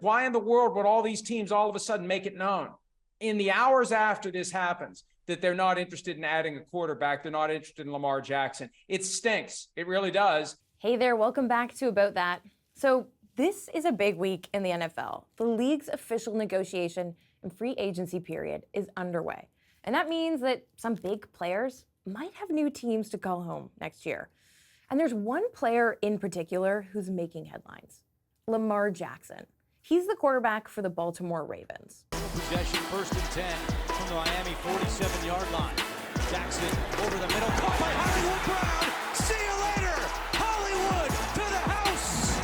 Why in the world would all these teams all of a sudden make it known in the hours after this happens that they're not interested in adding a quarterback, they're not interested in Lamar Jackson? It stinks. It really does. Hey there, welcome back to About That. So this is a big week in the NFL. The league's official negotiation and free agency period is underway. And that means that some big players might have new teams to call home next year. And there's one player in particular who's making headlines: Lamar Jackson. He's the quarterback for the Baltimore Ravens. Possession, 1st and 10 from the Miami 47-yard line. Jackson over the middle, caught by Hollywood Brown. See you later, Hollywood to the house.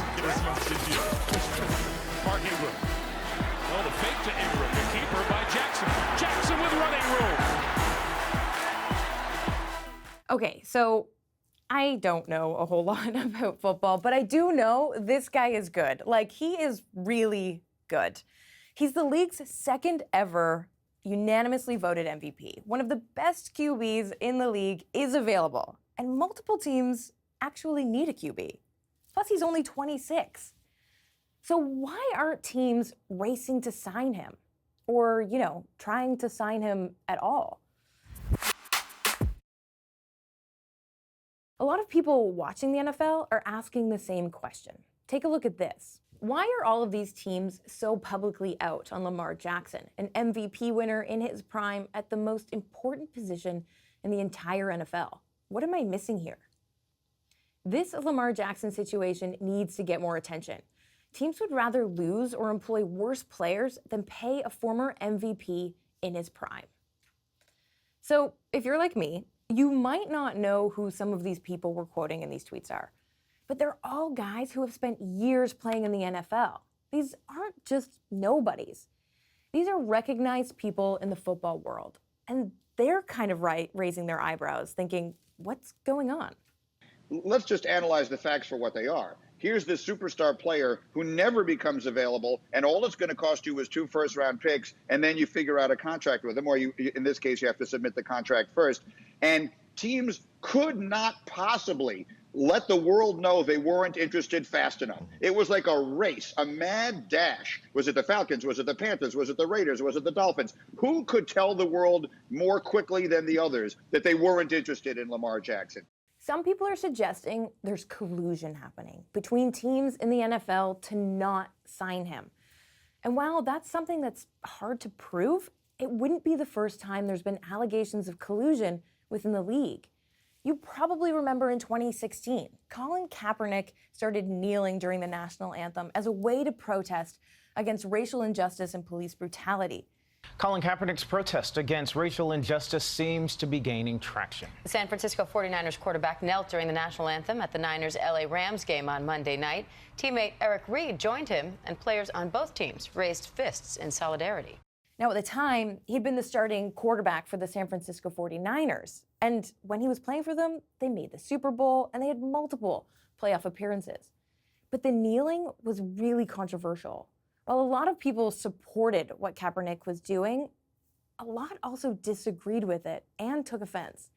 Mark Ingram. Oh, the fake to Ingram, the keeper by Jackson. Jackson with running room. Okay, so I don't know a whole lot about football, but I do know this guy is good. Like, he is really good. He's the league's second ever unanimously voted MVP. One of the best QBs in the league is available, and multiple teams actually need a QB. Plus, he's only 26. So why aren't teams racing to sign him? Or, trying to sign him at all? A lot of people watching the NFL are asking the same question. Take a look at this. Why are all of these teams so publicly out on Lamar Jackson, an MVP winner in his prime at the most important position in the entire NFL? What am I missing here? This Lamar Jackson situation needs to get more attention. Teams would rather lose or employ worse players than pay a former MVP in his prime. So if you're like me, you might not know who some of these people we're quoting in these tweets are, but they're all guys who have spent years playing in the NFL. These aren't just nobodies. These are recognized people in the football world, and they're kind of raising their eyebrows, thinking, what's going on? Let's just analyze the facts for what they are. Here's this superstar player who never becomes available, and all it's going to cost you is 2 first-round picks, and then you figure out a contract with him, or in this case, you have to submit the contract first. And teams could not possibly let the world know they weren't interested fast enough. It was like a race, a mad dash. Was it the Falcons? Was it the Panthers? Was it the Raiders? Was it the Dolphins? Who could tell the world more quickly than the others that they weren't interested in Lamar Jackson? Some people are suggesting there's collusion happening between teams in the NFL to not sign him. And while that's something that's hard to prove, it wouldn't be the first time there's been allegations of collusion within the league. You probably remember in 2016, Colin Kaepernick started kneeling during the national anthem as a way to protest against racial injustice and police brutality. Colin Kaepernick's protest against racial injustice seems to be gaining traction. The San Francisco 49ers quarterback knelt during the national anthem at the Niners LA Rams game on Monday night. Teammate Eric Reed joined him, and players on both teams raised fists in solidarity. Now, at the time, he'd been the starting quarterback for the San Francisco 49ers. And when he was playing for them, they made the Super Bowl and they had multiple playoff appearances. But the kneeling was really controversial. While a lot of people supported what Kaepernick was doing, a lot also disagreed with it and took offense.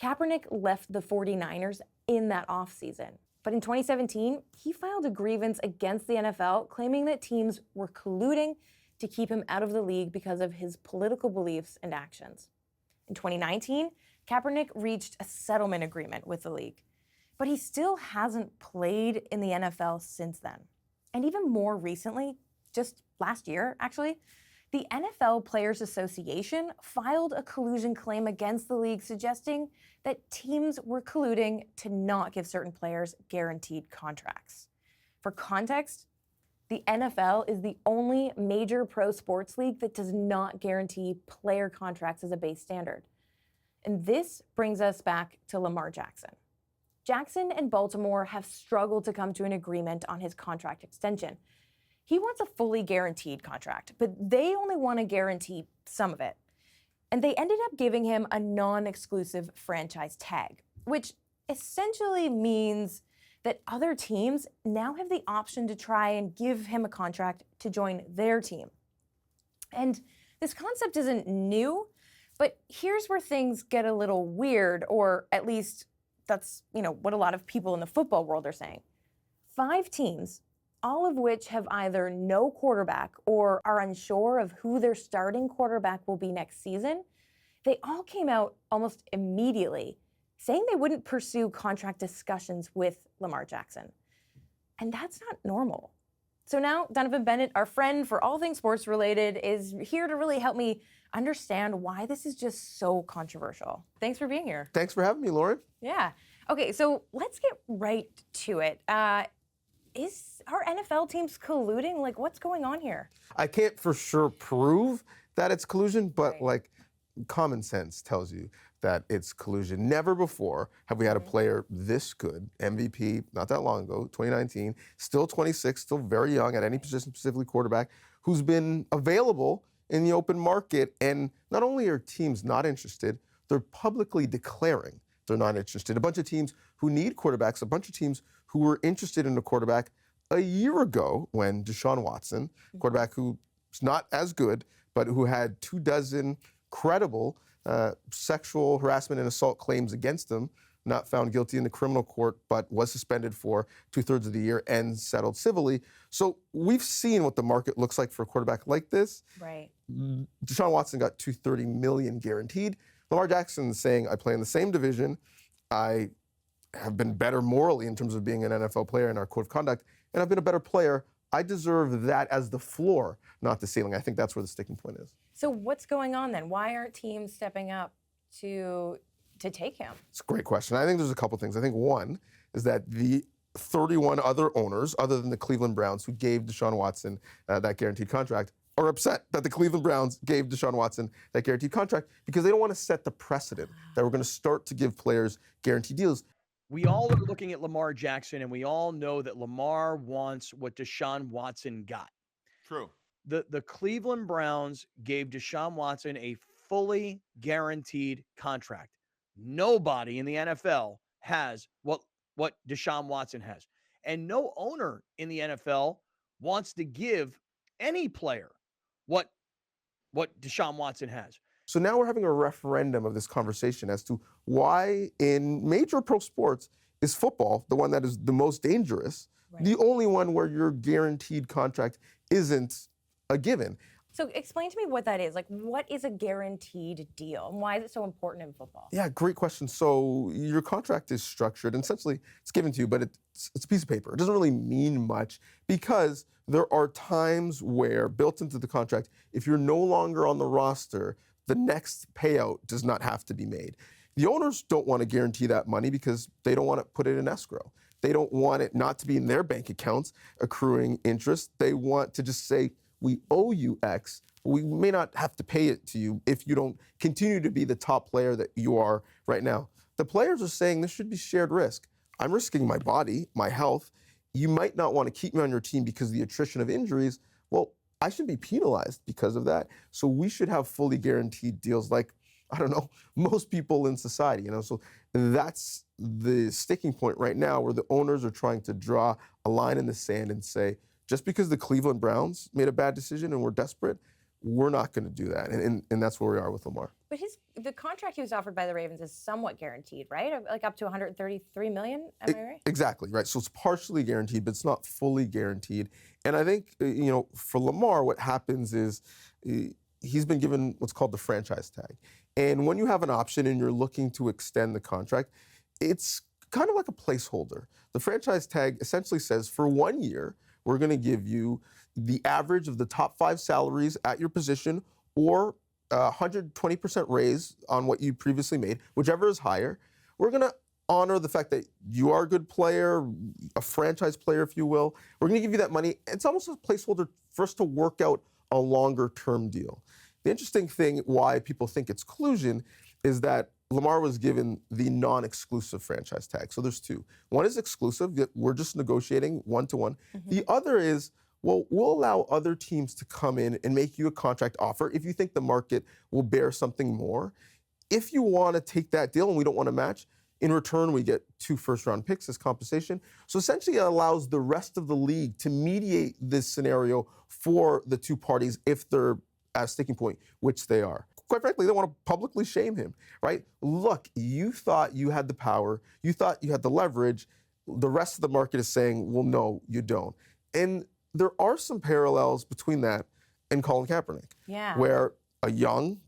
Kaepernick left the 49ers in that offseason. But in 2017, he filed a grievance against the NFL, claiming that teams were colluding to keep him out of the league because of his political beliefs and actions. In 2019, Kaepernick reached a settlement agreement with the league, but he still hasn't played in the NFL since then. And even more recently, just last year, actually, the NFL Players Association filed a collusion claim against the league, suggesting that teams were colluding to not give certain players guaranteed contracts. For context, the NFL is the only major pro sports league that does not guarantee player contracts as a base standard. And this brings us back to Lamar Jackson. Jackson and Baltimore have struggled to come to an agreement on his contract extension. He wants a fully guaranteed contract, but they only want to guarantee some of it. And they ended up giving him a non-exclusive franchise tag, which essentially means that other teams now have the option to try and give him a contract to join their team. And this concept isn't new, but here's where things get a little weird, or at least that's, what a lot of people in the football world are saying. 5 teams, all of which have either no quarterback or are unsure of who their starting quarterback will be next season, they all came out almost immediately saying they wouldn't pursue contract discussions with Lamar Jackson. And that's not normal. So now Donnovan Bennett, our friend for all things sports related, is here to really help me understand why this is just so controversial. Thanks for being here. Thanks for having me, Lauren. Yeah. Okay, so let's get right to it. Are NFL teams colluding? Like, what's going on here? I can't for sure prove that it's collusion, but Right. like common sense tells you that it's collusion. Never before have we had a player this good, MVP, not that long ago, 2019, still 26, still very young at any position, specifically quarterback, who's been available in the open market. And not only are teams not interested, they're publicly declaring they're not interested. A bunch of teams who need quarterbacks, a bunch of teams who were interested in a quarterback a year ago when Deshaun Watson, quarterback who's not as good, but who had 24 credible sexual harassment and assault claims against him, not found guilty in the criminal court, but was suspended for 2/3 of the year and settled civilly. So we've seen what the market looks like for a quarterback like this. Right. Deshaun Watson got $230 million guaranteed. Lamar Jackson is saying, I play in the same division. I have been better morally in terms of being an NFL player in our code of conduct, and I've been a better player. I deserve that as the floor, not the ceiling. I think that's where the sticking point is. So what's going on then? Why aren't teams stepping up to take him? It's a great question. I think there's a couple things. I think one is that the 31 other owners, other than the Cleveland Browns, who gave Deshaun Watson that guaranteed contract, are upset that the Cleveland Browns gave Deshaun Watson that guaranteed contract because they don't want to set the precedent that we're going to start to give players guaranteed deals. We all are looking at Lamar Jackson, and we all know that Lamar wants what Deshaun Watson got. True. The Cleveland Browns gave Deshaun Watson a fully guaranteed contract. Nobody in the NFL has what Deshaun Watson has. And no owner in the NFL wants to give any player what Deshaun Watson has. So now we're having a referendum of this conversation as to why in major pro sports is football, the one that is the most dangerous, the only one where your guaranteed contract isn't a given. So explain to me what that is. Like, what is a guaranteed deal, and why is it so important in football? Yeah, great question. So your contract is structured, and essentially it's given to you, but it's a piece of paper. It doesn't really mean much because there are times where, built into the contract, if you're no longer on the roster, the next payout does not have to be made. The owners don't want to guarantee that money because they don't want to put it in escrow. They don't want it not to be in their bank accounts accruing interest. They want to just say, we owe you X. We may not have to pay it to you if you don't continue to be the top player that you are right now. The players are saying this should be shared risk. I'm risking my body, my health. You might not want to keep me on your team because of the attrition of injuries. Well, I should be penalized because of that. So we should have fully guaranteed deals like, I don't know, most people in society, So that's the sticking point right now where the owners are trying to draw a line in the sand and say, just because the Cleveland Browns made a bad decision and we're desperate, we're not going to do that. And that's where we are with Lamar. But the contract he was offered by the Ravens is somewhat guaranteed, right? Like up to $133 million, am I right? Exactly, right. So it's partially guaranteed, but it's not fully guaranteed. And I think, for Lamar, what happens is he's been given what's called the franchise tag. And when you have an option and you're looking to extend the contract, it's kind of like a placeholder. The franchise tag essentially says for 1 year, we're going to give you the average of the top 5 salaries at your position or 120% raise on what you previously made, whichever is higher. We're going to honor the fact that you are a good player, a franchise player, if you will. We're going to give you that money. It's almost a placeholder for us to work out a longer-term deal. The interesting thing why people think it's collusion is that Lamar was given the non-exclusive franchise tag. So there's two. One is exclusive, that we're just negotiating one-to-one. The other is, well, we'll allow other teams to come in and make you a contract offer if you think the market will bear something more. If you want to take that deal and we don't want to match, in return, we get 2 first-round picks as compensation. So essentially, it allows the rest of the league to mediate this scenario for the two parties if they're at a sticking point, which they are. Quite frankly, they want to publicly shame him, right? Look, you thought you had the power. You thought you had the leverage. The rest of the market is saying, well, no, you don't. And there are some parallels between that and Colin Kaepernick, where a young,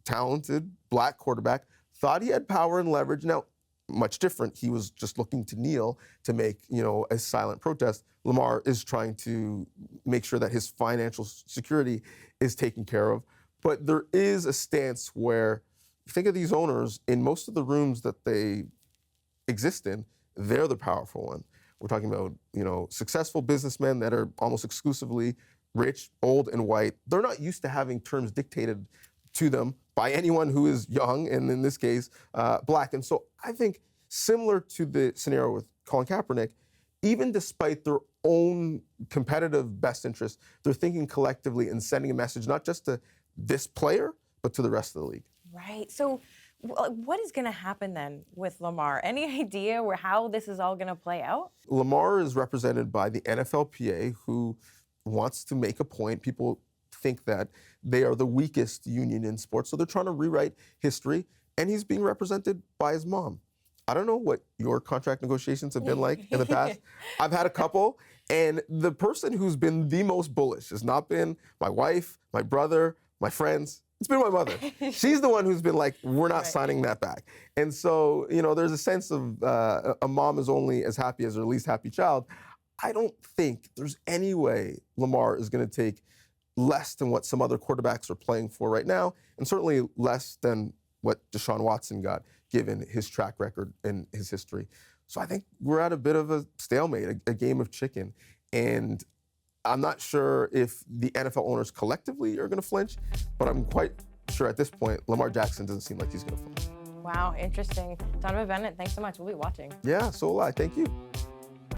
talented black quarterback thought he had power and leverage. Now, much different. He was just looking to kneel to make, a silent protest. Lamar is trying to make sure that his financial security is taken care of. But there is a stance where, think of these owners, in most of the rooms that they exist in, they're the powerful one. We're talking about, successful businessmen that are almost exclusively rich, old, and white. They're not used to having terms dictated to them by anyone who is young, and in this case, black. And so I think similar to the scenario with Colin Kaepernick, even despite their own competitive best interests, they're thinking collectively and sending a message not just to this player, but to the rest of the league. Right. So what is going to happen then with Lamar? Any idea how this is all going to play out? Lamar is represented by the NFLPA, who wants to make a point. People think that they are the weakest union in sports, so they're trying to rewrite history, and he's being represented by his mom. I don't know what your contract negotiations have been like in the past. I've had a couple, and the person who's been the most bullish has not been my wife, my brother, my friends. It's been my mother. She's the one who's been like, we're not signing that back. And so, there's a sense of a mom is only as happy as her least happy child. I don't think there's any way Lamar is going to take less than what some other quarterbacks are playing for right now, and certainly less than what Deshaun Watson got, given his track record and his history. So I think we're at a bit of a stalemate, a game of chicken. And I'm not sure if the NFL owners collectively are going to flinch, but I'm quite sure at this point, Lamar Jackson doesn't seem like he's going to flinch. Wow, interesting. Donnovan, Bennett, thanks so much. We'll be watching. Yeah, so will I. Thank you.